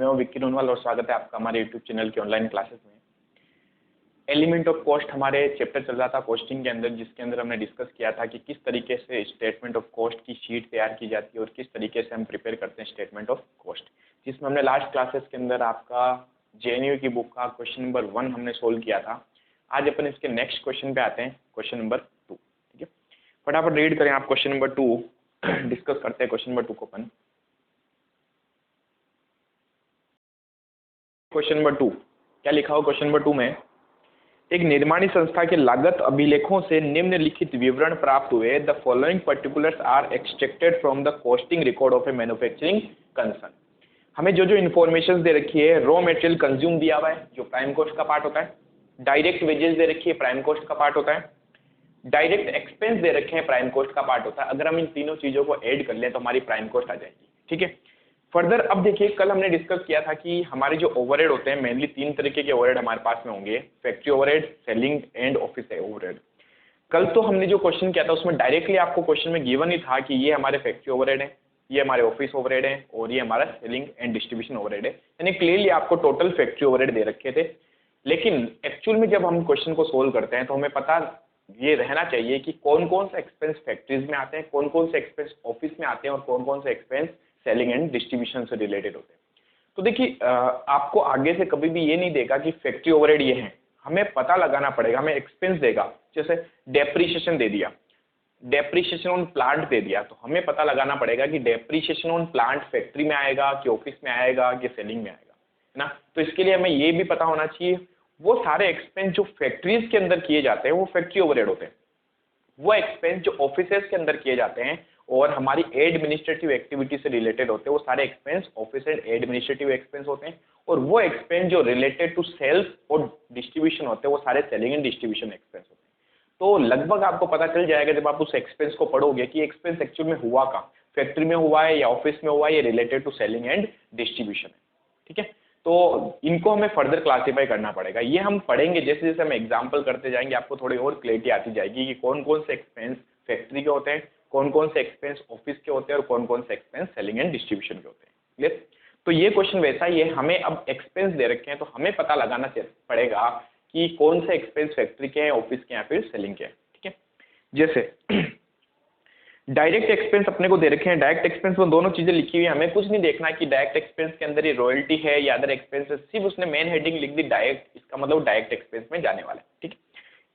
मैं हूं विक्की नोनवाल और स्वागत है आपका हमारे यूट्यूब चैनल के ऑनलाइन क्लासेस में। एलिमेंट ऑफ कॉस्ट हमारे चैप्टर चल रहा था कॉस्टिंग के अंदर, जिसके अंदर हमने डिस्कस किया था कि किस तरीके से स्टेटमेंट ऑफ कॉस्ट की शीट तैयार की जाती है और किस तरीके से हम प्रिपेयर करते हैं स्टेटमेंट ऑफ कॉस्ट, जिसमें हमने लास्ट क्लासेस के अंदर आपका JNU की बुक का क्वेश्चन नंबर 1 हमने सोल्व किया था। आज अपन इसके नेक्स्ट क्वेश्चन पे आते हैं, क्वेश्चन नंबर 2। ठीक है, फटाफट रीड करें आप क्वेश्चन नंबर 2, डिस्कस करते हैं क्वेश्चन नंबर 2 को अपन। क्वेश्चन नंबर 2 क्या लिखा हो क्वेश्चन नंबर 2 में, एक निर्माणी संस्था के लागत अभिलेखों से निम्नलिखित विवरण प्राप्त हुए। The following particulars are extracted from the costing record of a manufacturing concern. हमें जो जो इन्फॉर्मेशन दे रखी है, रॉ मटेरियल कंज्यूम दिया हुआ है जो प्राइम कॉस्ट का पार्ट होता है, डायरेक्ट वेजेस दे रखी है प्राइम कॉस्ट का पार्ट होता है, डायरेक्ट एक्सपेंस दे रखे हैं प्राइम कॉस्ट का पार्ट होता है। अगर हम इन तीनों चीजों को ऐड कर लें तो हमारी प्राइम कॉस्ट आ जाएगी। ठीक है, फर्दर अब देखिए, कल हमने डिस्कस किया था कि हमारे जो ओवरहेड होते हैं, मेनली 3 तरीके के ओवरहेड हमारे पास में होंगे, factory overhead, selling and office overhead. कल तो हमने जो क्वेश्चन किया था उसमें डायरेक्टली आपको क्वेश्चन में गिवन ही था कि ये हमारे फैक्ट्री ओवरहेड है, ये हमारे ऑफिस ओवरहेड है और ये हमारा सेलिंग एंड डिस्ट्रीब्यूशन ओवरहेड है। यानी क्लियरली आपको टोटल फैक्ट्री ओवरहेड दे रखे थे। लेकिन एक्चुअल में जब हम क्वेश्चन को सोल्व करते हैं तो हमें पता ये रहना चाहिए कि कौन कौन से एक्सपेंस फैक्ट्रीज में आते हैं, कौन कौन से एक्सपेंस ऑफिस में आते हैं और कौन कौन से एक्सपेंस सेलिंग एंड डिस्ट्रीब्यूशन से रिलेटेड होते हैं। तो देखिए, आपको आगे से कभी भी ये नहीं देगा कि फैक्ट्री ओवरहेड ये है, हमें पता लगाना पड़ेगा। हमें एक्सपेंस देगा, जैसे डेप्रीशिएशन दे दिया, डेप्रीशिएशन ऑन प्लांट दे दिया, तो हमें पता लगाना पड़ेगा कि डेप्रीशिएशन ऑन प्लांट फैक्ट्री में आएगा कि ऑफिस में आएगा कि सेलिंग में आएगा, है ना। तो इसके लिए हमें ये भी पता होना चाहिए वो सारे एक्सपेंस जो फैक्ट्रीज के अंदर किए जाते हैं वो फैक्ट्री ओवरहेड होते हैं, वो एक्सपेंस जो ऑफिसेज के अंदर किए जाते हैं और हमारी एडमिनिस्ट्रेटिव एक्टिविटी से रिलेटेड होते हैं, वो सारे expense office and administrative expense होते हैं। और वो एक्सपेंस जो रिलेटेड टू सेल्स और डिस्ट्रीब्यूशन होते हैं वो सारे सेलिंग एंड डिस्ट्रीब्यूशन एक्सपेंस होते हैं। तो लगभग आपको पता चल जाएगा जब आप उस एक्सपेंस को पढ़ोगे कि एक्सपेंस एक्चुअल में हुआ कहाँ, फैक्ट्री में हुआ है या ऑफिस में हुआ है, या related to selling and distribution है। ठीक है, तो इनको हमें फर्दर क्लासीफाई करना पड़ेगा। ये हम पढ़ेंगे जैसे जैसे हम एग्जाम्पल करते जाएंगे, आपको थोड़ी और क्लैरिटी आती जाएगी कि कौन कौन से एक्सपेंस फैक्ट्री के होते हैं, कौन कौन से एक्सपेंस ऑफिस के होते हैं और कौन कौन से एक्सपेंस सेलिंग एंड डिस्ट्रीब्यूशन के होते हैं। क्लियर। तो ये क्वेश्चन वैसा ही है, हमें अब एक्सपेंस दे रखे हैं तो हमें पता लगाना पड़ेगा कि कौन से एक्सपेंस फैक्ट्री के हैं, ऑफिस के या फिर सेलिंग के हैं। ठीक है, जैसे डायरेक्ट एक्सपेंस अपने को दे रखे हैं, डायरेक्ट एक्सपेंस में दोनों चीजें लिखी हुई है, हमें कुछ नहीं देखना कि डायरेक्ट एक्सपेंस के अंदर ये रॉयल्टी है या अदर एक्सपेंस है, सिर्फ उसने मेन हेडिंग लिख दी डायरेक्ट, इसका मतलब डायरेक्ट एक्सपेंस में जाने वाला है। ठीक है,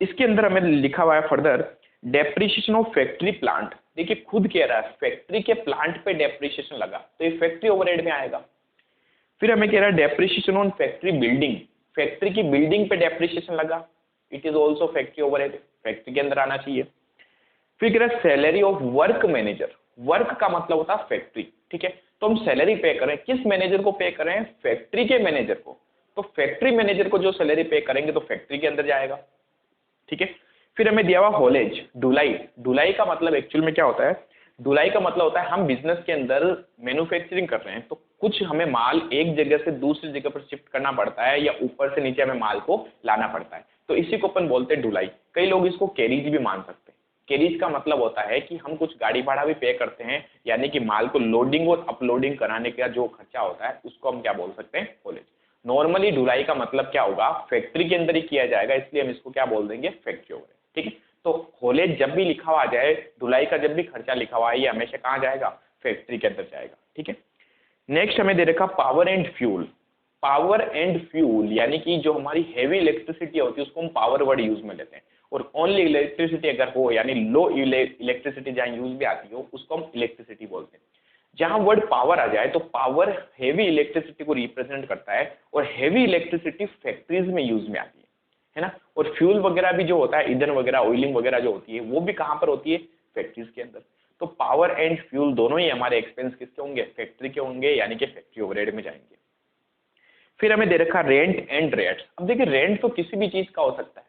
इसके अंदर हमें लिखा हुआ है further depreciation of factory plant. देखिए खुद कह रहा है फैक्ट्री के प्लांट पे डेप्रीशिएशन लगा तो ये फैक्ट्री ओवरहेड में आएगा। फिर हमें कह रहा है depreciation on factory building, factory की बिल्डिंग पे डेप्रीशिएशन लगा, it is also factory overhead, factory के अंदर आना चाहिए। फिर कह रहा है salary of work manager, work का मतलब होता है फैक्ट्री। ठीक है, तो हम सैलरी पे करें, किस मैनेजर को पे करें, फैक्ट्री के मैनेजर को, तो फैक्ट्री मैनेजर को जो सैलरी पे करेंगे तो फैक्ट्री के अंदर जाएगा। ठीक है, फिर हमें दिया हुआ हॉलेज, ढुलाई, ढुलाई का मतलब एक्चुअल में क्या होता है, ढुलाई का मतलब होता है हम बिजनेस के अंदर मैन्युफैक्चरिंग कर रहे हैं तो कुछ हमें माल एक जगह से दूसरी जगह पर शिफ्ट करना पड़ता है या ऊपर से नीचे हमें माल को लाना पड़ता है, तो इसी को अपन बोलते हैं ढुलाई। कई लोग इसको कैरिज भी मान सकते हैं। कैरिज का मतलब होता है कि हम कुछ गाड़ी भाड़ा भी पे करते हैं, यानी कि माल को लोडिंग और अपलोडिंग कराने का जो खर्चा होता है उसको हम क्या बोल सकते हैं, हॉलेज। नॉर्मली ढुलाई का मतलब क्या होगा, फैक्ट्री के अंदर ही किया जाएगा, इसलिए हम इसको क्या बोल देंगे, फैक्ट्री ओवरहेड। ठीक है, तो हॉलेज जब भी लिखा हुआ जाए, ढुलाई का जब भी खर्चा लिखा हुआ है ये हमेशा कहाँ जाएगा, फैक्ट्री के अंदर जाएगा। ठीक है, नेक्स्ट हमें दे रखा power and fuel. Power and fuel यानी कि जो हमारी हैवी इलेक्ट्रिसिटी होती है उसको हम पावर वर्ड यूज में लेते हैं, और ओनली इलेक्ट्रिसिटी अगर हो यानी लो इलेक्ट्रिसिटी जहाँ यूज भी आती हो उसको हम इलेक्ट्रिसिटी बोलते हैं। जहां वर्ड पावर आ जाए तो पावर हेवी इलेक्ट्रिसिटी को रिप्रेजेंट करता है और हेवी इलेक्ट्रिसिटी फैक्ट्रीज में यूज में आती है ना। और फ्यूल वगैरह भी जो होता है, ईंधन वगैरह, ऑयलिंग वगैरह जो होती है वो भी कहाँ पर होती है, फैक्ट्रीज के अंदर। तो पावर एंड फ्यूल दोनों ही हमारे एक्सपेंस किसके होंगे, फैक्ट्री के होंगे, यानी कि फैक्ट्री ओवरहेड में जाएंगे। फिर हमें दे रखा रेंट एंड रेट्स। अब देखिए रेंट तो किसी भी चीज का हो सकता है,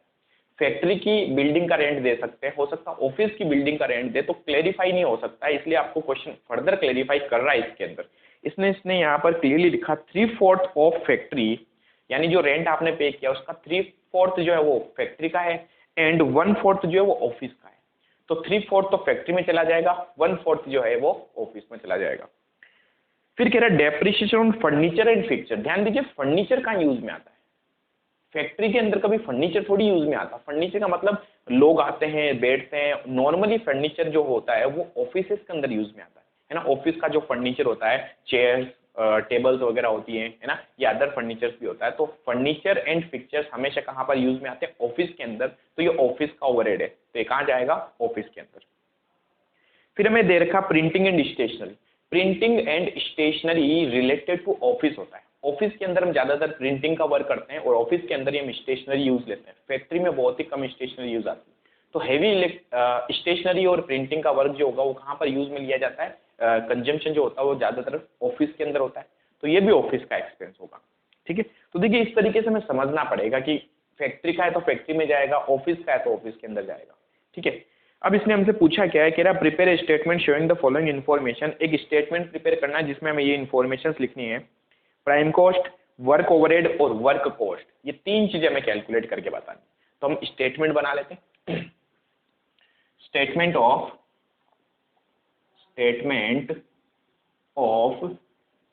फैक्ट्री की बिल्डिंग का रेंट दे सकते हैं, हो सकता है ऑफिस की बिल्डिंग का रेंट दे, तो क्लेरिफाई नहीं हो सकता है, इसलिए आपको क्वेश्चन फर्दर क्लेरिफाई कर रहा है इसके अंदर। इसने यहाँ पर क्लियरली लिखा 3/4 ऑफ फैक्ट्री, यानी जो रेंट आपने पे किया उसका 3/4 जो है वो फैक्ट्री का है एंड 1/4 जो है वो ऑफिस का है। तो 3/4 तो फैक्ट्री में चला जाएगा, 1/4 जो है वो ऑफिस में चला जाएगा। फिर कह रहा है depreciation on furniture and fixture. ध्यान दीजिए फर्नीचर कहाँ यूज में आता है, फैक्ट्री के अंदर कभी फर्नीचर थोड़ी यूज में आता। फर्नीचर का मतलब लोग आते हैं बैठते हैं। नॉर्मली फर्नीचर जो होता है वो ऑफिसेस के अंदर यूज में आता है ना। ऑफिस का जो फर्नीचर होता है, चेयर्स टेबल्स वगैरह होती है ना, या अदर फर्नीचर्स भी होता है। तो फर्नीचर एंड फिक्चर्स हमेशा कहाँ पर यूज में आते हैं, ऑफिस के अंदर। तो ये ऑफिस का ओवरहेड है, तो ये कहाँ जाएगा, ऑफिस के अंदर। फिर हमें दे रखा printing and stationery. Printing and stationery related to office होता है। ऑफिस के अंदर हम ज्यादातर प्रिंटिंग का वर्क करते हैं और ऑफिस के अंदर ही हम स्टेशनरी यूज लेते हैं। फैक्ट्री में बहुत ही कम स्टेशनरी यूज आती है। तो हैवी स्टेशनरी और प्रिंटिंग का वर्क जो होगा वो कहाँ पर यूज में लिया जाता है, कंजम्पशन जो होता है वो ज्यादातर ऑफिस के अंदर होता है। तो ये भी ऑफिस का एक्सपेंस होगा। ठीक है, तो देखिए इस तरीके से हमें समझना पड़ेगा कि फैक्ट्री का है तो फैक्ट्री में जाएगा, ऑफिस का है तो ऑफिस के अंदर जाएगा। ठीक है, अब इसने हमसे पूछा क्या है, कह रहा prepare a statement showing the following information. एक स्टेटमेंट प्रिपेयर करना है जिसमें हमें ये इन्फॉर्मेशन लिखनी है, प्राइम कॉस्ट, वर्क ओवरहेड और वर्क कॉस्ट। ये तीन चीजें हमें कैलकुलेट करके बतानी। तो हम स्टेटमेंट बना लेते हैं, स्टेटमेंट ऑफ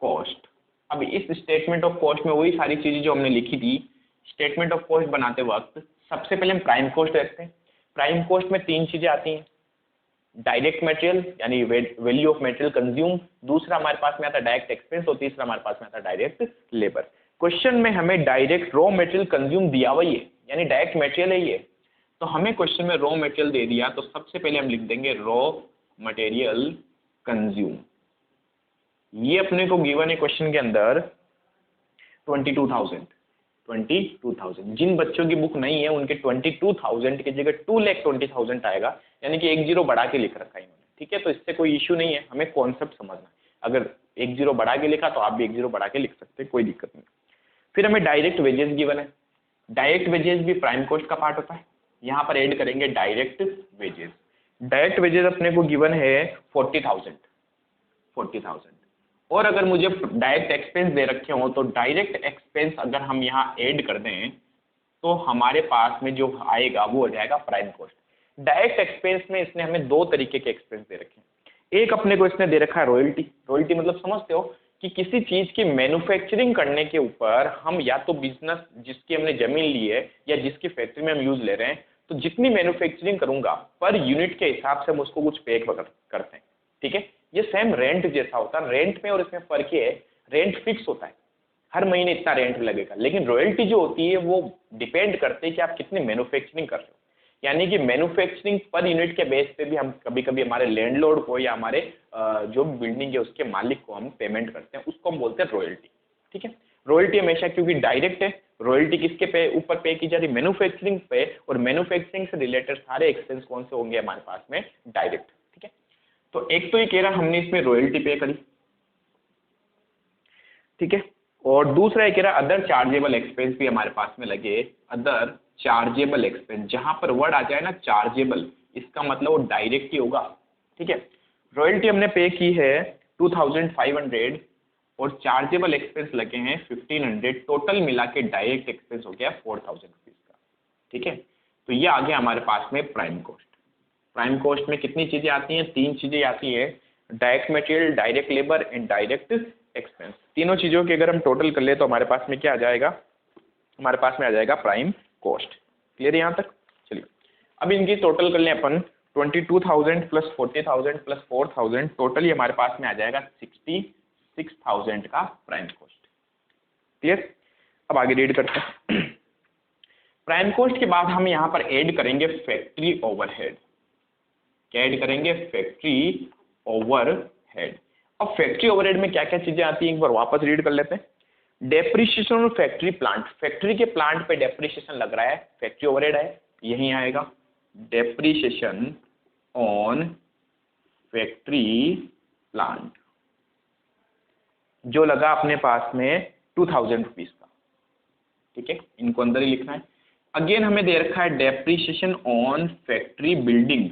कॉस्ट। अब इस स्टेटमेंट ऑफ कॉस्ट में वही सारी चीजें जो हमने लिखी थी स्टेटमेंट ऑफ कॉस्ट बनाते वक्त। सबसे पहले हम प्राइम कॉस्ट रखते हैं। प्राइम कॉस्ट में तीन चीजें आती हैं, डायरेक्ट मटेरियल यानी वैल्यू ऑफ मटेरियल कंज्यूम, दूसरा हमारे पास में आता है डायरेक्ट एक्सपेंस और तीसरा हमारे पास में आता है डायरेक्ट लेबर। क्वेश्चन में हमें डायरेक्ट रॉ मटेरियल कंज्यूम दिया हुआ ही है, यानी डायरेक्ट मटेरियल है ये। तो हमें क्वेश्चन में रॉ मटेरियल दे दिया, तो सबसे पहले हम लिख देंगे रॉ मटेरियल कंज्यूम। ये अपने को गिवन है क्वेश्चन के अंदर 22,000। जिन बच्चों की बुक नहीं है उनके 22,000 की जगह 2,20,000 आएगा, यानी कि एक जीरो बढ़ा के लिख रखा है इन्होंने। ठीक है, तो इससे कोई इश्यू नहीं है, हमें कॉन्सेप्ट समझना है। अगर एक जीरो बढ़ा के लिखा तो आप भी एक जीरो बढ़ा के लिख सकते हैं, कोई दिक्कत नहीं। फिर हमें डायरेक्ट वेजेस गिवन है। डायरेक्ट वेजेस भी प्राइम कॉस्ट का पार्ट होता है। यहाँ पर ऐड करेंगे डायरेक्ट वेजेस। डायरेक्ट वेजेस अपने को गिवन है 40,000। और अगर मुझे डायरेक्ट एक्सपेंस दे रखे हो तो डायरेक्ट एक्सपेंस अगर हम यहाँ ऐड कर दें तो हमारे पास में जो आएगा वो हो जाएगा प्राइम कॉस्ट। डायरेक्ट एक्सपेंस में इसने हमें दो तरीके के एक्सपेंस दे रखे हैं। एक अपने को इसने दे रखा है रॉयल्टी। रॉयल्टी मतलब समझते हो कि किसी चीज की मैन्युफैक्चरिंग करने के ऊपर हम या तो बिजनेस जिसकी हमने जमीन ली है या जिसकी फैक्ट्री में हम यूज ले रहे हैं, तो जितनी मैन्युफैक्चरिंग करूंगा पर यूनिट के हिसाब से हम उसको कुछ पे करते हैं। ठीक है, ये सेम रेंट जैसा होता है। रेंट में और इसमें फर्क ये है, रेंट फिक्स होता है, हर महीने इतना रेंट लगेगा, लेकिन रॉयल्टी जो होती है वो डिपेंड करती है कि आप कितनी मैन्युफैक्चरिंग कर रहे हो। यानी कि मैन्युफैक्चरिंग पर यूनिट के बेस पे भी हम कभी कभी हमारे लैंडलॉर्ड को या हमारे जो बिल्डिंग है उसके मालिक को हम पेमेंट करते हैं, उसको हम बोलते हैं रॉयल्टी। ठीक है, रॉयल्टी हमेशा क्योंकि डायरेक्ट है, रॉयल्टी किसके पे ऊपर पे की जा रही, मैन्युफैक्चरिंग पे, और मैन्युफैक्चरिंग से रिलेटेड सारे एक्सपेंस कौन से होंगे हमारे पास में, डायरेक्ट। ठीक है, तो एक तो ये कह रहा हमने इसमें रॉयल्टी पे करी। ठीक है, और दूसरा ये कह रहा अदर चार्जेबल एक्सपेंस भी हमारे पास में लगे। अदर चार्जेबल एक्सपेंस, जहां पर वर्ड आ जाए ना चार्जेबल, इसका मतलब वो डायरेक्ट ही होगा। ठीक है, रॉयल्टी हमने पे की है 2,500 और चार्जेबल एक्सपेंस लगे हैं 1,500, टोटल मिला के डायरेक्ट एक्सपेंस हो गया 4,000 रुपीज का। ठीक है, तो ये आ गया हमारे पास में प्राइम कॉस्ट। प्राइम कॉस्ट में कितनी चीजें आती हैं, तीन चीजें आती हैं, direct material, direct labour and direct expense. तीनों चीजों के अगर हम टोटल कर ले तो हमारे पास में क्या आ जाएगा, हमारे पास में आ जाएगा प्राइम कॉस्ट। क्लियर है यहाँ तक? चलिए अब इनकी टोटल कर लें अपन, 22,000 प्लस 40,000 प्लस 4,000, टोटली हमारे पास में आ जाएगा 66,000 का प्राइम कॉस्ट। क्लियर? अब आगे रीड करते हैं। प्राइम कॉस्ट के बाद हम यहाँ पर ऐड करेंगे फैक्ट्री ओवरहेड। क्या ऐड करेंगे? Factory overhead. अब फैक्ट्री ओवरहेड में क्या क्या चीजें आती हैं एक बार वापस रीड कर लेते हैं। Depreciation on factory plant, factory के प्लांट पे डेप्रिसिएशन लग रहा है, फैक्ट्री ओवरहेड है, यही आएगा। डेप्रिसिएशन ऑन फैक्ट्री प्लांट जो लगा अपने पास में 2,000 रुपीज का। ठीक है, इनको अंदर ही लिखना है। अगेन हमें दे रखा है डेप्रिसिएशन ऑन फैक्ट्री बिल्डिंग,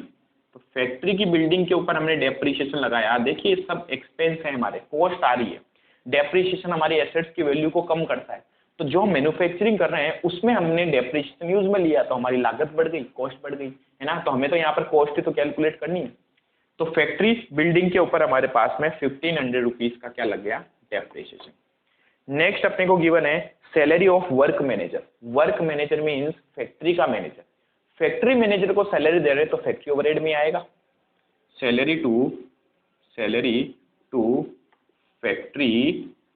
तो फैक्ट्री की बिल्डिंग के ऊपर हमने डेप्रिसिएशन लगाया। देखिए सब एक्सपेंस है, हमारे कॉस्ट आ रही है। डेप्रिसिएशन हमारी एसेट्स की वैल्यू को कम करता है, तो जो मैन्युफैक्चरिंग कर रहे हैं उसमें हमने डेप्रिसिएशन यूज में लिया तो हमारी लागत बढ़ गई, कॉस्ट बढ़ गई, है ना। तो हमें तो यहाँ पर कॉस्ट ही तो कैलकुलेट करनी है। तो फैक्ट्री बिल्डिंग के ऊपर हमारे पास में 1500 रुपीज का क्या लग गया, डेप्रिसिएशन। नेक्स्ट अपने को गिवन है salary of work manager. Work manager means factory का मैनेजर। फैक्ट्री मैनेजर को सैलरी दे रहे तो फैक्ट्री ओवरहेड में आएगा। सैलरी टू फैक्ट्री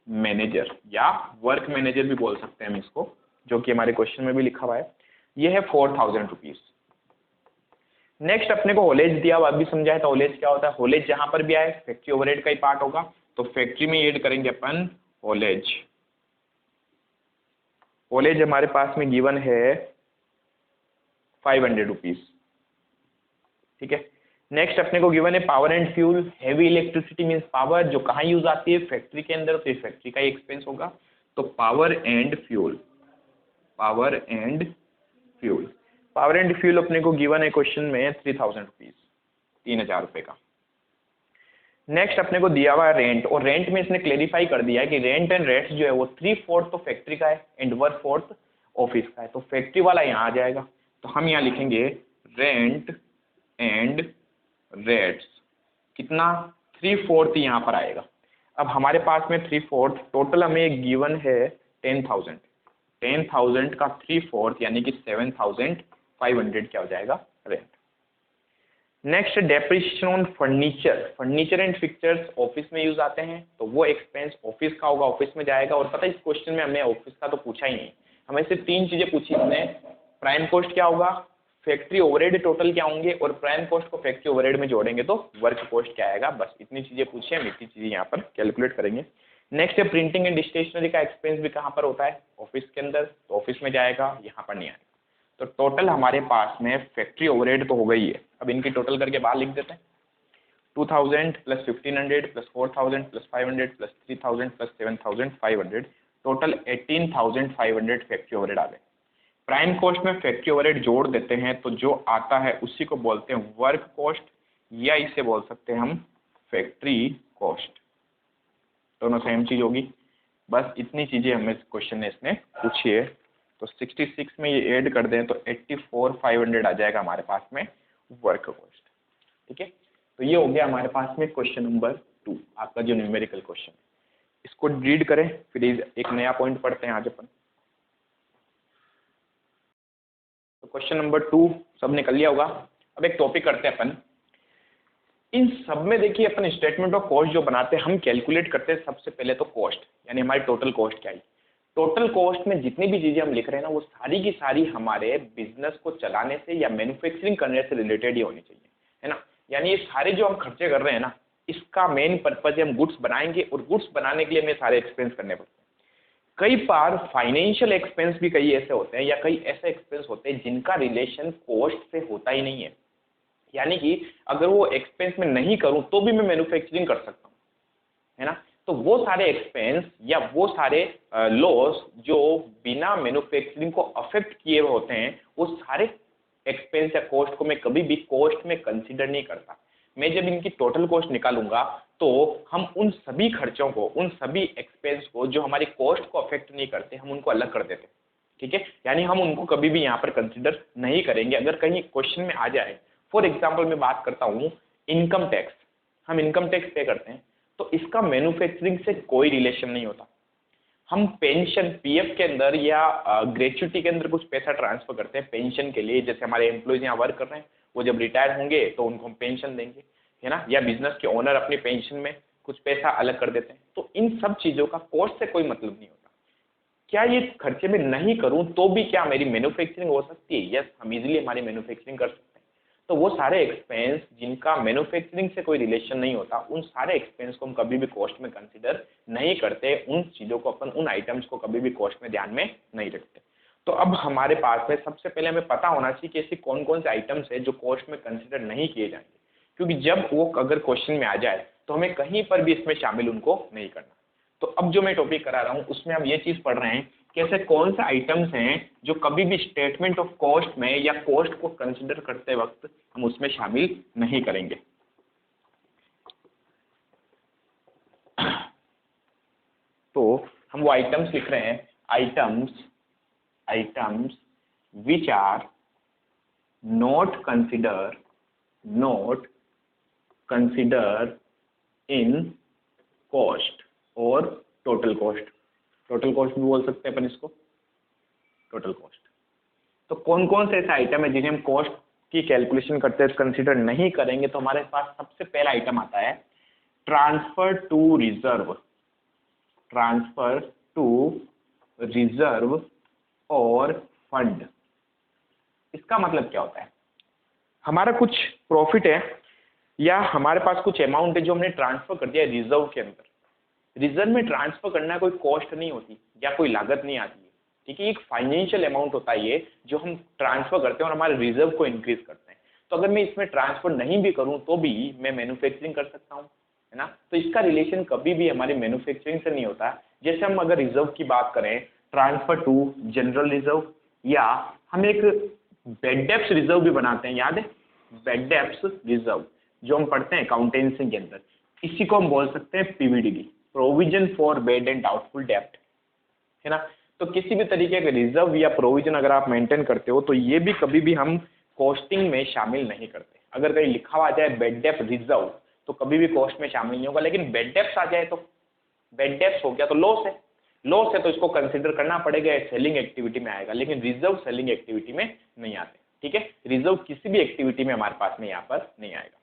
मैनेजर या वर्क मैनेजर भी बोल सकते हैं हम इसको, जो कि हमारे क्वेश्चन में भी लिखा हुआ है। ये है 4000 रुपीज। नेक्स्ट अपने को हॉलेज दिया हुआ, अभी समझा है। तो हॉलेज क्या होता है, हॉलेज जहां पर भी आए फैक्ट्री ओवरहेड का ही पार्ट होगा, तो फैक्ट्री में ऐड करेंगे अपन हॉलेज। हॉलेज हमारे पास में गिवन है 500 रुपीज, ठीक है। नेक्स्ट अपने को गिवन है power and fuel. Heavy electricity means power, जो कहाँ यूज आती है, फैक्ट्री के अंदर, तो ये फैक्ट्री का ही एक्सपेंस होगा। तो पावर एंड फ्यूल अपने को गिवन है क्वेश्चन में 3000 रुपीज, 3000 रुपए का। नेक्स्ट अपने को दिया हुआ है रेंट, और रेंट में इसने क्लेरिफाई कर दिया है कि रेंट एंड रेट्स जो है वो 3/4 तो फैक्ट्री का है एंड 1/4 ऑफिस का है। तो फैक्ट्री वाला यहाँ आ जाएगा, तो हम यहाँ लिखेंगे रेंट एंड रेट्स, कितना 3/4 यहाँ पर आएगा। अब हमारे पास में 3/4 टोटल हमें गिवन है 10,000। 10,000 का 3/4 यानी कि 7,500 क्या हो जाएगा, rent. Next depreciation on furniture and fixtures office में यूज आते हैं, तो वो एक्सपेंस ऑफिस का होगा, ऑफिस में जाएगा। और पता है इस क्वेश्चन में हमें ऑफिस का तो पूछा ही नहीं, हमें सिर्फ 3 चीजें पूछी इसने। प्राइम कॉस्ट क्या होगा, फैक्ट्री ओवरहेड टोटल क्या होंगे, और प्राइम कॉस्ट को फैक्ट्री ओवरहेड में जोड़ेंगे तो वर्क कॉस्ट क्या आएगा। बस इतनी चीजें पूछी है, इतनी चीजें यहाँ पर कैलकुलेट करेंगे। नेक्स्ट है प्रिंटिंग एंड स्टेशनरी का एक्सपेंस भी कहाँ पर होता है, ऑफिस के अंदर, तो ऑफिस में जाएगा, यहाँ पर नहीं आएगा। तो टोटल हमारे पास में फैक्ट्री ओवरहेड तो हो गई है। अब इनकी टोटल करके बाहर लिख देते हैं, 2000 plus 1500 plus 4000 plus 500 plus 3000 plus 7500, total 18,500 factory overhead आ गए। प्राइम कॉस्ट में फैक्ट्री ओवरहेड जोड़ देते हैं तो जो आता है उसी को बोलते हैं वर्क कॉस्ट, या इसे बोल सकते हैं हम फैक्ट्री कॉस्ट। दोनों सेम चीज होगी। बस इतनी चीजें हमें क्वेश्चन ने इसने पूछी है। तो 66 में ये ऐड कर दें तो 84,500 आ जाएगा हमारे पास में वर्क कॉस्ट, ठीक है। तो ये हो गया हमारे पास में क्वेश्चन नंबर 2, आपका जो न्यूमेरिकल क्वेश्चन है। इसको रीड करें, फिर एक नया पॉइंट पढ़ते हैं आज अपन। तो क्वेश्चन नंबर 2 सब निकल लिया होगा। अब एक टॉपिक करते हैं अपन। इन सब में देखिए अपन स्टेटमेंट ऑफ कॉस्ट जो बनाते हैं, हम कैलकुलेट करते हैं सबसे पहले तो कॉस्ट, यानी हमारी टोटल कॉस्ट क्या है। टोटल कॉस्ट में जितनी भी चीजें हम लिख रहे हैं ना, वो सारी की सारी हमारे बिजनेस को चलाने से या मैन्युफैक्चरिंग करने से रिलेटेड ही होनी चाहिए, है ना। यानी ये सारे जो हम खर्चे कर रहे हैं ना, इसका मेन पर्पज है हम गुड्स बनाएंगे, और गुड्स बनाने के लिए हमें सारे एक्सपेंस करने पड़ते हैं। कई बार फाइनेंशियल एक्सपेंस भी कई ऐसे होते हैं, या कई ऐसे एक्सपेंस होते हैं जिनका रिलेशन कॉस्ट से होता ही नहीं है। यानी कि अगर वो एक्सपेंस में नहीं करूं तो भी मैं मैन्युफैक्चरिंग कर सकता हूं, है ना। तो वो सारे एक्सपेंस या वो सारे लॉस जो बिना मैन्युफैक्चरिंग को अफेक्ट किए होते हैं, वो सारे एक्सपेंस या कॉस्ट को मैं कभी भी कॉस्ट में कंसीडर नहीं करता। मैं जब इनकी टोटल कॉस्ट निकालूंगा तो हम उन सभी खर्चों को, उन सभी एक्सपेंस को जो हमारी कॉस्ट को अफेक्ट नहीं करते, हम उनको अलग कर देते हैं, ठीक है। यानी हम उनको कभी भी यहाँ पर कंसीडर नहीं करेंगे। अगर कहीं क्वेश्चन में आ जाए, फॉर एग्जाम्पल मैं बात करता हूँ इनकम टैक्स, हम इनकम टैक्स पे करते हैं, तो इसका मैन्युफैक्चरिंग से कोई रिलेशन नहीं होता। हम पेंशन पीएफ के अंदर या ग्रेच्युटी के अंदर कुछ पैसा ट्रांसफर करते हैं पेंशन के लिए, जैसे हमारे एम्प्लॉयज यहाँ वर्क कर रहे हैं, वो जब रिटायर होंगे तो उनको हम पेंशन देंगे, है ना। या बिजनेस के ओनर अपनी पेंशन में कुछ पैसा अलग कर देते हैं। तो इन सब चीजों का कॉस्ट से कोई मतलब नहीं होता। क्या ये खर्चे में नहीं करूं तो भी क्या मेरी मैन्युफैक्चरिंग हो सकती है? यस, हम इजीली हमारी मैन्युफैक्चरिंग कर सकते हैं। तो वो सारे एक्सपेंस जिनका मैन्युफैक्चरिंग से कोई रिलेशन नहीं होता, उन सारे एक्सपेंस को हम कभी भी कॉस्ट में कंसीडर नहीं करते। उन चीज़ों को अपन, उन आइटम्स को कभी भी कॉस्ट में ध्यान में नहीं रखते। तो अब हमारे पास में सबसे पहले हमें पता होना चाहिए कि ऐसी कौन कौन से आइटम्स है जो कॉस्ट में कंसिडर नहीं किए जाएंगे, क्योंकि जब वो अगर क्वेश्चन में आ जाए तो हमें कहीं पर भी इसमें शामिल उनको नहीं करना। तो अब जो मैं टॉपिक करा रहा हूँ उसमें हम ये चीज़ पढ़ रहे हैं कि ऐसे कौन से आइटम्स हैं जो कभी भी स्टेटमेंट ऑफ कॉस्ट में या कॉस्ट को कंसिडर करते वक्त हम उसमें शामिल नहीं करेंगे। तो हम वो आइटम्स लिख रहे हैं, items which are not consider consider in cost और टोटल कॉस्ट, टोटल कॉस्ट भी बोल सकते हैं अपन इसको, टोटल कॉस्ट। तो कौन कौन से ऐसे आइटम है जिन्हें हम कॉस्ट की कैलकुलेशन करते हैं कंसिडर नहीं करेंगे? तो हमारे पास सबसे पहला आइटम आता है transfer to reserve, transfer to reserve और फंड। इसका मतलब क्या होता है? हमारा कुछ प्रॉफिट है या हमारे पास कुछ अमाउंट है जो हमने ट्रांसफर कर दिया रिजर्व के अंदर। रिजर्व में ट्रांसफर करना कोई कॉस्ट नहीं होती या कोई लागत नहीं आती है, ठीक है। एक फाइनेंशियल अमाउंट होता है ये जो हम ट्रांसफर करते हैं और हमारे रिजर्व को इंक्रीज करते हैं। तो अगर मैं इसमें ट्रांसफर नहीं भी करूं तो भी मैं मैन्युफैक्चरिंग कर सकता हूं, है ना। तो इसका रिलेशन कभी भी हमारी मैन्युफैक्चरिंग से नहीं होता। जैसे हम अगर रिजर्व की बात करें, ट्रांसफर टू जनरल रिजर्व, या हम एक बेड डेप्थ रिजर्व भी बनाते हैं, याद है बेड डेप्थ रिजर्व जो हम पढ़ते हैं अकाउंटेंसी के अंदर, इसी को हम बोल सकते हैं PVDD, provision for bad and doubtful डेप्ट, है ना। तो किसी भी तरीके का रिजर्व या प्रोविजन अगर आप मेंटेन करते हो तो ये भी कभी भी हम कॉस्टिंग में शामिल नहीं करते। अगर कहीं लिखा हुआ आ जाए बेड डेप्थ रिजर्व तो कभी भी कॉस्ट में शामिल नहीं होगा, लेकिन बेड डेप्थ आ जाए तो बेड डेप्थ हो गया तो लॉस है, लॉस है तो इसको कंसिडर करना पड़ेगा, सेलिंग एक्टिविटी में आएगा, लेकिन रिजर्व सेलिंग एक्टिविटी में नहीं आते, ठीक है। रिजर्व किसी भी एक्टिविटी में हमारे पास में यहाँ पर नहीं आएगा।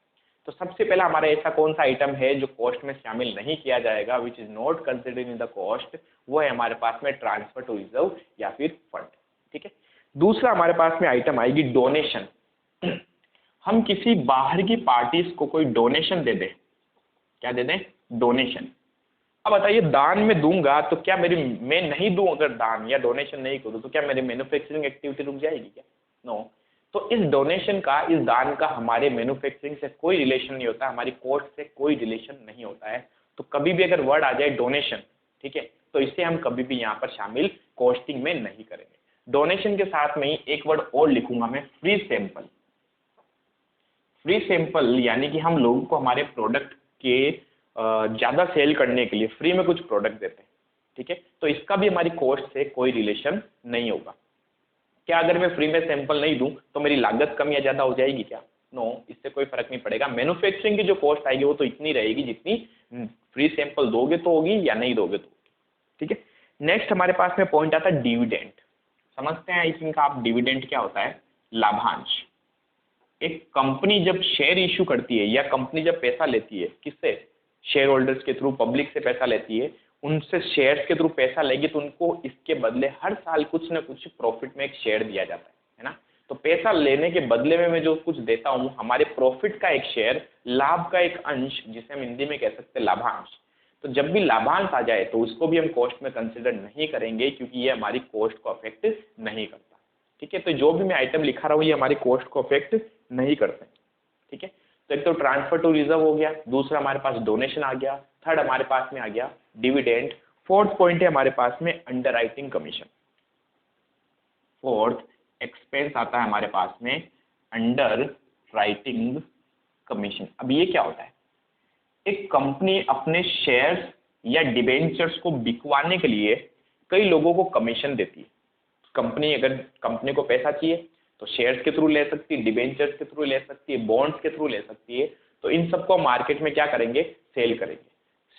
तो सबसे पहला हमारा ऐसा कौन सा आइटम है जो कॉस्ट में शामिल नहीं किया जाएगा, which is not considered in the cost, वो है हमारे पास में ट्रांसफर टू रिजर्व या फिर फंड, ठीक है। दूसरा हमारे पास में आइटम आएगी डोनेशन। हम किसी बाहर की पार्टीज को कोई डोनेशन दे दें, क्या दे दें? डोनेशन। अब बताइए दान में दूंगा तो क्या मेरी, मैं नहीं दूं अगर दान या डोनेशन नहीं करूं तो क्या मेरी मैन्युफैक्चरिंग एक्टिविटी रुक जाएगी क्या? नो। तो इस डोनेशन का, इस दान का हमारे मैन्युफैक्चरिंग से कोई रिलेशन नहीं होता, हमारी कॉस्ट से कोई रिलेशन नहीं होता है। तो कभी भी अगर वर्ड आ जाए डोनेशन, ठीक है, तो इसे हम कभी भी यहाँ पर शामिल कॉस्टिंग में नहीं करेंगे। डोनेशन के साथ में ही एक वर्ड और लिखूंगा मैं, फ्री सैंपल। फ्री सैंपल यानी कि हम लोगों को हमारे प्रोडक्ट के ज़्यादा सेल करने के लिए फ्री में कुछ प्रोडक्ट देते हैं, ठीक है। तो इसका भी हमारी कॉस्ट से कोई रिलेशन नहीं होगा। क्या अगर मैं फ्री में सैंपल नहीं दूं तो मेरी लागत कम या ज़्यादा हो जाएगी क्या? नो, इससे कोई फर्क नहीं पड़ेगा। मैन्युफैक्चरिंग की जो कॉस्ट आएगी वो तो इतनी रहेगी जितनी फ्री सैंपल दोगे तो होगी या नहीं दोगे तो होगी, ठीक है। नेक्स्ट हमारे पास में पॉइंट आता है डिविडेंड। समझते हैं आई थिंक आप डिविडेंड क्या होता है? लाभांश। एक कंपनी जब शेयर इशू करती है या कंपनी जब पैसा लेती है, किससे? शेयर होल्डर्स के थ्रू, पब्लिक से पैसा लेती है, उनसे शेयर्स के थ्रू पैसा लेगी तो उनको इसके बदले हर साल कुछ ना कुछ प्रॉफिट में एक शेयर दिया जाता है ना। तो पैसा लेने के बदले में मैं जो कुछ देता हूँ, हमारे प्रॉफिट का एक शेयर, लाभ का एक अंश, जिसे हम हिंदी में कह सकते हैं लाभांश। तो जब भी लाभांश आ जाए तो उसको भी हम कॉस्ट में कंसिडर नहीं करेंगे क्योंकि ये हमारी कॉस्ट को अफेक्ट नहीं करता, ठीक है। तो जो भी मैं आइटम लिखा रहा हूँ ये हमारी कॉस्ट को अफेक्ट नहीं करते, ठीक है। तो एक तो ट्रांसफर टू रिजर्व हो गया, दूसरा हमारे पास डोनेशन आ गया, थर्ड हमारे पास में आ गया डिविडेंड, फोर्थ पॉइंट है हमारे पास में अंडरराइटिंग कमीशन। फोर्थ एक्सपेंस आता है हमारे पास में अंडर राइटिंग कमीशन। अब ये क्या होता है? एक कंपनी अपने शेयर्स या डिबेंचर्स को बिकवाने के लिए कई लोगों को कमीशन देती है। कंपनी, अगर कंपनी को पैसा चाहिए तो शेयर्स के थ्रू ले सकती है, डिबेंचर्स के थ्रू ले सकती है, बॉन्ड्स के थ्रू ले सकती है। तो इन सबको मार्केट में क्या करेंगे? सेल करेंगे।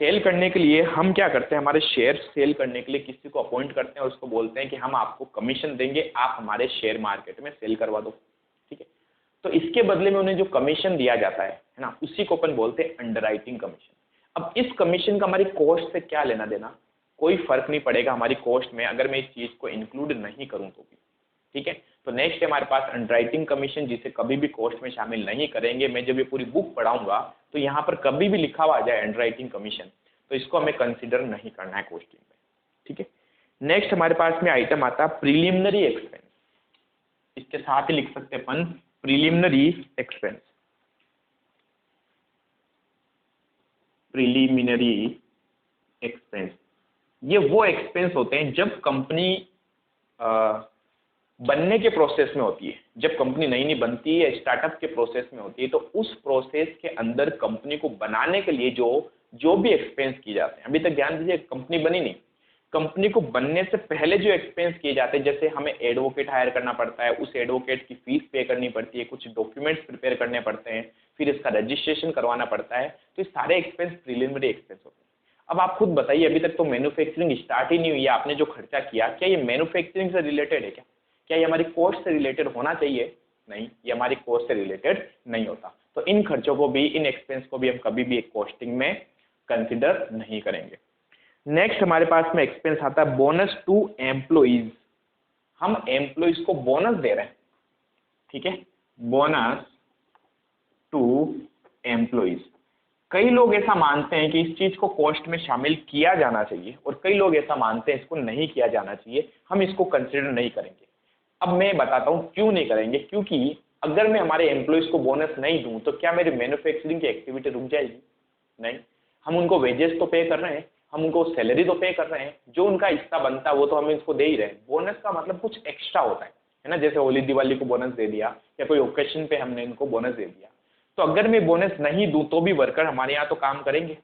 सेल करने के लिए हम क्या करते हैं? हमारे शेयर सेल करने के लिए किसी को अपॉइंट करते हैं और उसको बोलते हैं कि हम आपको कमीशन देंगे, आप हमारे शेयर मार्केट में सेल करवा दो, ठीक है। तो इसके बदले में उन्हें जो कमीशन दिया जाता है ना, उसी को अपन बोलते हैं अंडरराइटिंग कमीशन। अब इस कमीशन का हमारी कॉस्ट से क्या लेना देना? कोई फर्क नहीं पड़ेगा हमारी कॉस्ट में अगर मैं इस चीज को इंक्लूड नहीं करूं तो भी, ठीक है। तो नेक्स्ट है हमारे पास अंडरराइटिंग कमीशन, जिसे कभी भी कॉस्ट में शामिल नहीं करेंगे। मैं जब ये पूरी बुक पढ़ाऊंगा तो यहाँ पर कभी भी लिखा हुआ आ जाए अंडरराइटिंग कमीशन तो इसको हमें कंसिडर नहीं करना है कॉस्टिंग में, ठीक है। नेक्स्ट हमारे पास में आइटम आता है प्रीलिमिनरी एक्सपेंस। इसके साथ ही लिख सकते हैं अपन प्रीलिमिनरी एक्सपेंस। प्रीलिमिनरी एक्सपेंस ये वो एक्सपेंस होते हैं जब कंपनी बनने के प्रोसेस में होती है। जब कंपनी नई नई बनती है, स्टार्टअप के प्रोसेस में होती है, तो उस प्रोसेस के अंदर कंपनी को बनाने के लिए जो भी एक्सपेंस किए जाते हैं। अभी तक ध्यान दीजिए, कंपनी बनी नहीं, कंपनी को बनने से पहले जो एक्सपेंस किए जाते हैं, जैसे हमें एडवोकेट हायर करना पड़ता है, उस एडवोकेट की फीस पे करनी पड़ती है, कुछ डॉक्यूमेंट्स प्रिपेयर करने पड़ते हैं, फिर इसका रजिस्ट्रेशन करवाना पड़ता है, तो ये सारे एक्सपेंस प्रिलिमिनरी एक्सपेंस होते हैं। अब आप खुद बताइए, अभी तक तो मैन्युफैक्चरिंग स्टार्ट ही नहीं हुई है, आपने जो खर्चा किया क्या ये मैन्युफैक्चरिंग से रिलेटेड है? क्या ये हमारी कॉस्ट से रिलेटेड होना चाहिए? नहीं, ये हमारी कॉस्ट से रिलेटेड नहीं होता। तो इन खर्चों को भी, इन एक्सपेंस को भी हम कभी भी एक कॉस्टिंग में कंसिडर नहीं करेंगे। नेक्स्ट हमारे पास में एक्सपेंस आता है बोनस टू एम्प्लॉइज। हम एम्प्लॉइज को बोनस दे रहे हैं, ठीक है, बोनस टू एम्प्लॉइज। कई लोग ऐसा मानते हैं कि इस चीज को कॉस्ट में शामिल किया जाना चाहिए और कई लोग ऐसा मानते हैं इसको नहीं किया जाना चाहिए, हम इसको कंसिडर नहीं करेंगे। अब मैं बताता हूँ क्यों नहीं करेंगे। क्योंकि अगर मैं हमारे एम्प्लॉइज को बोनस नहीं दूं तो क्या मेरी मैन्युफैक्चरिंग की एक्टिविटी रुक जाएगी? नहीं, हम उनको वेजेस तो पे कर रहे हैं, हम उनको सैलरी तो पे कर रहे हैं, जो उनका हिस्सा बनता है वो तो हम इसको दे ही रहे हैं। बोनस का मतलब कुछ एक्स्ट्रा होता है ना, जैसे होली दिवाली को बोनस दे दिया या कोई ओकेशन पे हमने इनको बोनस दे दिया। तो अगर मैं बोनस नहीं दूं तो भी वर्कर हमारे यहाँ तो काम करेंगे,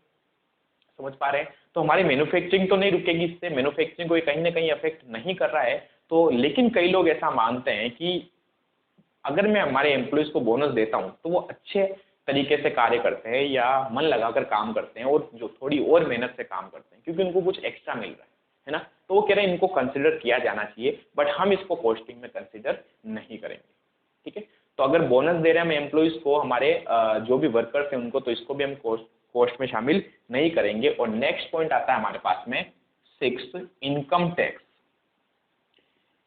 समझ पा रहे हैं? तो हमारी मैन्युफैक्चरिंग तो नहीं रुकेगी इससे, मैन्युफैक्चरिंग को कहीं ना कहीं अफेक्ट नहीं कर रहा है। तो लेकिन कई लोग ऐसा मानते हैं कि अगर मैं हमारे एम्प्लॉइज को बोनस देता हूँ तो वो अच्छे तरीके से कार्य करते हैं या मन लगाकर काम करते हैं और जो थोड़ी और मेहनत से काम करते हैं क्योंकि उनको कुछ एक्स्ट्रा मिल रहा है ना। तो वो कह रहे हैं इनको कंसिडर किया जाना चाहिए, बट हम इसको कॉस्टिंग में कंसिडर नहीं करेंगे, ठीक है। तो अगर बोनस दे रहे हैं हम एम्प्लॉइज को, हमारे जो भी वर्कर्स हैं उनको, तो इसको भी हम कॉस्ट में शामिल नहीं करेंगे। और नेक्स्ट पॉइंट आता है हमारे पास में 6, इनकम टैक्स।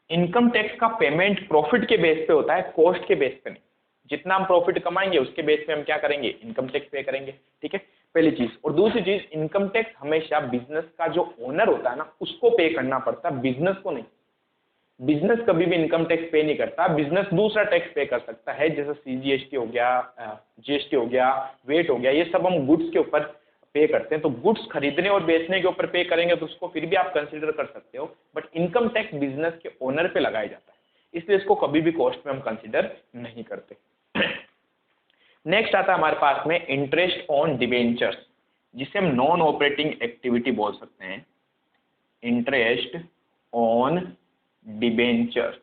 इनकम टैक्स का पेमेंट प्रॉफिट के बेस पे होता है, कॉस्ट के बेस पे नहीं। जितना हम प्रॉफिट कमाएंगे उसके बेस पे हम क्या करेंगे? इनकम टैक्स पे करेंगे, ठीक है, पहली चीज। और दूसरी चीज, इनकम टैक्स हमेशा बिजनेस का जो ओनर होता है ना उसको पे करना पड़ता है, बिजनेस को नहीं। बिजनेस कभी भी इनकम टैक्स पे नहीं करता, बिजनेस दूसरा टैक्स पे कर सकता है, जैसे सीजीएसटी हो गया, जीएसटी हो गया, वेट हो गया, ये सब हम गुड्स के ऊपर पे करते हैं। तो गुड्स खरीदने और बेचने के ऊपर पे करेंगे तो उसको फिर भी आप कंसिडर कर सकते हो, बट इनकम टैक्स बिजनेस के ओनर पे लगाया जाता है, इसलिए इसको कभी भी कॉस्ट में हम कंसिडर नहीं करते। नेक्स्ट आता है हमारे पास में इंटरेस्ट ऑन डिबेंचर्स, जिसे हम नॉन ऑपरेटिंग एक्टिविटी बोल सकते हैं। Interest on debenture.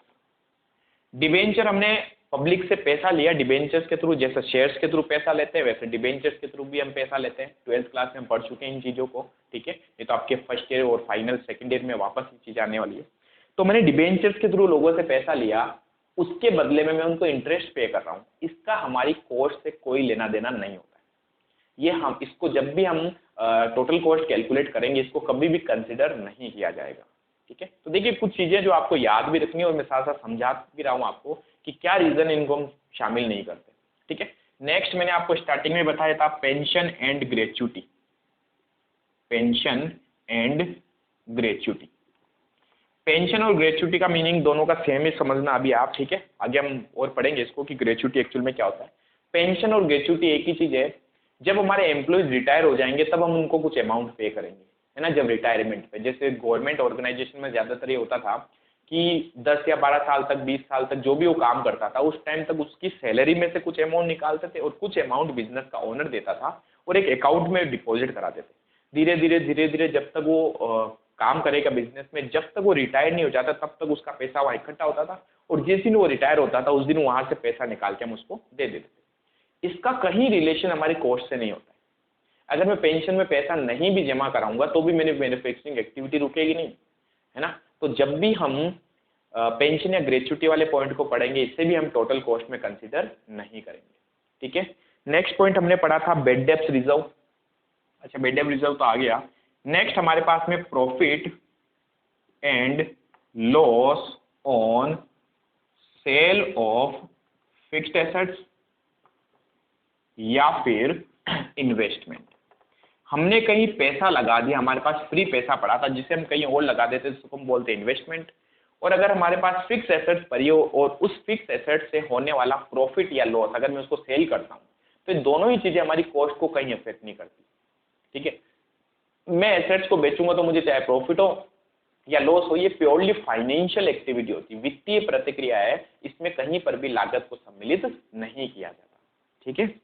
डिबेंचर हमने पब्लिक से पैसा लिया डिबेंचर्स के थ्रू, जैसे शेयर्स के थ्रू पैसा लेते हैं वैसे डिबेंचर्स के थ्रू भी हम पैसा लेते हैं। 12th क्लास में हम पढ़ चुके हैं इन चीज़ों को, ठीक है। ये तो आपके फर्स्ट ईयर और फाइनल सेकंड ईयर में वापस ये चीज़ आने वाली है। तो मैंने डिबेंचर्स के थ्रू लोगों से पैसा लिया, उसके बदले में मैं उनको इंटरेस्ट पे कर रहा हूँ, इसका हमारी कॉस्ट से कोई लेना देना नहीं होता है। ये हम इसको जब भी हम टोटल कॉस्ट कैलकुलेट करेंगे इसको कभी भी कंसिडर नहीं किया जाएगा, ठीक है। तो देखिए कुछ चीजें जो आपको याद भी रखनी है और मैं साथ साथ समझा भी रहा हूँ आपको कि क्या रीजन इनको हम शामिल नहीं करते, ठीक है। नेक्स्ट मैंने आपको स्टार्टिंग में बताया था pension and gratuity. Pension and gratuity, pension और ग्रेच्युटी का मीनिंग दोनों का सेम ही समझना अभी आप, ठीक है। आगे हम और पढ़ेंगे इसको कि ग्रेच्युटी एक्चुअल में क्या होता है। पेंशन और ग्रेच्युटी एक ही चीज है। जब हमारे एम्प्लॉयज रिटायर हो जाएंगे तब हम उनको कुछ अमाउंट पे करेंगे, है ना। जब रिटायरमेंट पे, जैसे गवर्नमेंट ऑर्गेनाइजेशन में ज्यादातर ये होता था कि 10 या 12 साल तक, 20 साल तक जो भी वो काम करता था उस टाइम तक उसकी सैलरी में से कुछ अमाउंट निकालते थे और कुछ अमाउंट बिजनेस का ओनर देता था और एक अकाउंट में डिपॉजिट कराते थे। धीरे धीरे जब तक वो काम करेगा बिजनेस में, जब तक वो रिटायर नहीं हो जाता तब तक उसका पैसा वहाँ इकट्ठा होता था और जिस दिन वो रिटायर होता था उस दिन वहां से पैसा निकाल के हम उसको दे देते थे। इसका कहीं रिलेशन हमारी कॉस्ट से नहीं होता है। अगर मैं पेंशन में पैसा नहीं भी जमा कराऊंगा तो भी मेरी मैन्युफैक्चरिंग एक्टिविटी रुकेगी नहीं, है ना। तो जब भी हम पेंशन या ग्रेच्युटी वाले पॉइंट को पढ़ेंगे इससे भी हम टोटल कॉस्ट में कंसीडर नहीं करेंगे, ठीक है। नेक्स्ट पॉइंट हमने पढ़ा था बेड डेप्थ रिजर्व। अच्छा, बेड डेप्थ रिजर्व तो आ गया। नेक्स्ट हमारे पास में profit and loss on sale of fixed assets या फिर इन्वेस्टमेंट। हमने कहीं पैसा लगा दिया, हमारे पास फ्री पैसा पड़ा था जिसे हम कहीं और लगा देते तो उसको हम बोलते हैं इन्वेस्टमेंट। और अगर हमारे पास फिक्स एसेट्स पड़ी हो और उस फिक्स एसेट से होने वाला प्रॉफिट या लॉस अगर मैं उसको सेल करता हूँ तो ये दोनों ही चीजें हमारी कॉस्ट को कहीं अफेक्ट नहीं करती, ठीक है। मैं एसेट्स को बेचूंगा तो मुझे चाहे प्रॉफिट हो या लॉस हो, ये प्योरली फाइनेंशियल एक्टिविटी होती है, वित्तीय प्रतिक्रिया है, इसमें कहीं पर भी लागत को सम्मिलित नहीं किया जाता, ठीक है।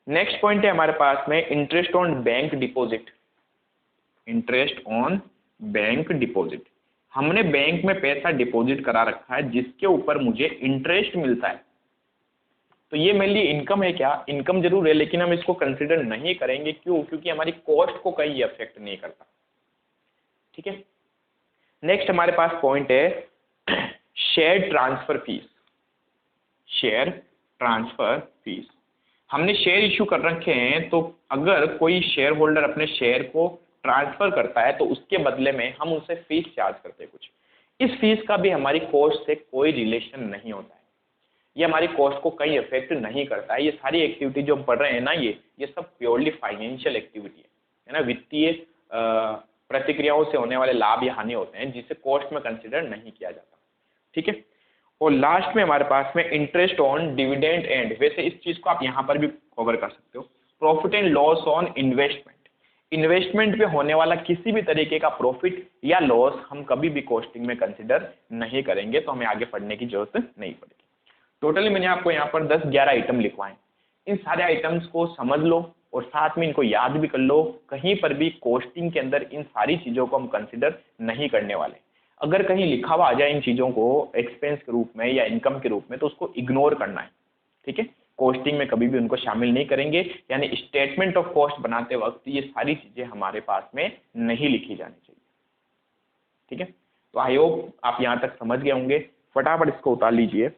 नेक्स्ट पॉइंट है हमारे पास में interest on bank deposit. Interest on bank deposit, हमने बैंक में पैसा डिपॉजिट करा रखा है जिसके ऊपर मुझे इंटरेस्ट मिलता है, तो ये मेनली इनकम है क्या, इनकम जरूर है लेकिन हम इसको कंसिडर नहीं करेंगे। क्यों? क्योंकि हमारी कॉस्ट को कहीं अफेक्ट नहीं करता। ठीक है, नेक्स्ट हमारे पास पॉइंट है share transfer fees. Share transfer fees, हमने शेयर इशू कर रखे हैं, तो अगर कोई शेयर होल्डर अपने शेयर को ट्रांसफर करता है तो उसके बदले में हम उसे फीस चार्ज करते हैं कुछ। इस फीस का भी हमारी कॉस्ट से कोई रिलेशन नहीं होता है, ये हमारी कॉस्ट को कहीं अफेक्ट नहीं करता है। ये सारी एक्टिविटी जो हम पढ़ रहे हैं ना, ये सब प्योरली फाइनेंशियल एक्टिविटी है ना, वित्तीय प्रतिक्रियाओं से होने वाले लाभ या हानि होते हैं जिसे कॉस्ट में कंसिडर नहीं किया जाता। ठीक है, और लास्ट में हमारे पास में इंटरेस्ट ऑन डिविडेंड एंड, वैसे इस चीज को आप यहाँ पर भी कवर कर सकते हो, profit and loss on investment. Investment पे होने वाला किसी भी तरीके का प्रॉफिट या लॉस हम कभी भी कॉस्टिंग में कंसिडर नहीं करेंगे, तो हमें आगे पढ़ने की जरूरत नहीं पड़ेगी। टोटली मैंने आपको यहाँ पर 10-11 आइटम लिखवाए, इन सारे आइटम्स को समझ लो और साथ में इनको याद भी कर लो। कहीं पर भी कॉस्टिंग के अंदर इन सारी चीज़ों को हम कंसिडर नहीं करने वाले। अगर कहीं लिखा हुआ आ जाए इन चीज़ों को एक्सपेंस के रूप में या इनकम के रूप में, तो उसको इग्नोर करना है। ठीक है, कॉस्टिंग में कभी भी उनको शामिल नहीं करेंगे, यानी स्टेटमेंट ऑफ कॉस्ट बनाते वक्त ये सारी चीज़ें हमारे पास में नहीं लिखी जानी चाहिए। ठीक है, तो आई होप आप यहाँ तक समझ गए होंगे। फटाफट इसको उतार लीजिए।